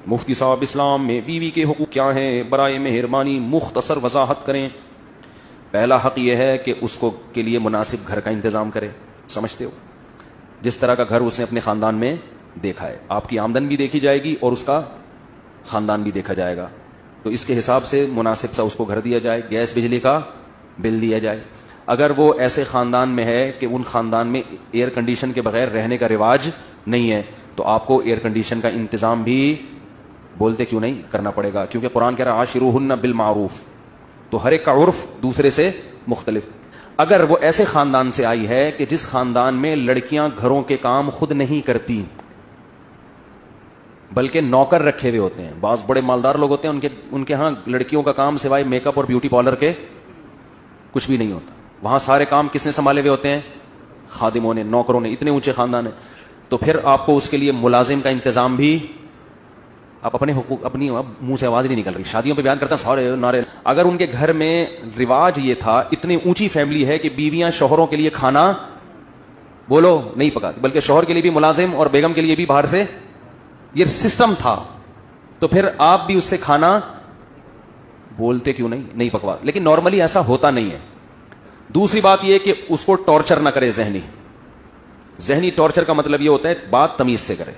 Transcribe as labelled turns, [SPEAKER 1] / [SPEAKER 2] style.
[SPEAKER 1] مفتی صاحب اسلام میں بیوی کے حقوق کیا ہیں؟ برائے مہربانی مختصر وضاحت کریں۔ پہلا حق یہ ہے کہ اس کو کے لیے مناسب گھر کا انتظام کرے۔ سمجھتے ہو؟ جس طرح کا گھر اس نے اپنے خاندان میں دیکھا ہے، آپ کی آمدن بھی دیکھی جائے گی اور اس کا خاندان بھی دیکھا جائے گا، تو اس کے حساب سے مناسب سا اس کو گھر دیا جائے، گیس بجلی کا بل دیا جائے۔ اگر وہ ایسے خاندان میں ہے کہ ان خاندان میں ایئر کنڈیشن کے بغیر رہنے کا رواج نہیں ہے، تو آپ کو ایئر کنڈیشن کا انتظام بھی بولتے کیوں نہیں کرنا پڑے گا، کیونکہ قرآن کہہ رہا ہے عاشروہن بالمعروف، تو ہر ایک کا عرف دوسرے سے مختلف۔ اگر وہ ایسے خاندان سے آئی ہے کہ جس خاندان میں لڑکیاں گھروں کے کام خود نہیں کرتی بلکہ نوکر رکھے ہوئے ہوتے ہیں، بعض بڑے مالدار لوگ ہوتے ہیں ان کے ہاں لڑکیوں کا کام سوائے میک اپ اور بیوٹی پارلر کے کچھ بھی نہیں ہوتا، وہاں سارے کام کس نے سنبھالے ہوئے ہوتے ہیں؟ خادموں نے، نوکروں نے، اتنے اونچے خاندان ہیں، تو پھر آپ کو اس کے لیے ملازم کا انتظام بھی، آپ اپنے حقوق، اپنی منہ سے آواز نہیں نکل رہی، شادیوں پہ بیان کرتا ہے سارے نعرے، اگر ان کے گھر میں رواج یہ تھا، اتنی اونچی فیملی ہے کہ بیویاں شوہروں کے لیے کھانا بولو نہیں پکاتی، بلکہ شوہر کے لیے بھی ملازم اور بیگم کے لیے بھی باہر سے، یہ سسٹم تھا، تو پھر آپ بھی اس سے کھانا بولتے کیوں نہیں پکوا، لیکن نارملی ایسا ہوتا نہیں ہے۔ دوسری بات یہ کہ اس کو ٹارچر نہ کرے، ذہنی ٹارچر کا مطلب یہ ہوتا ہے بات تمیز سے کرے۔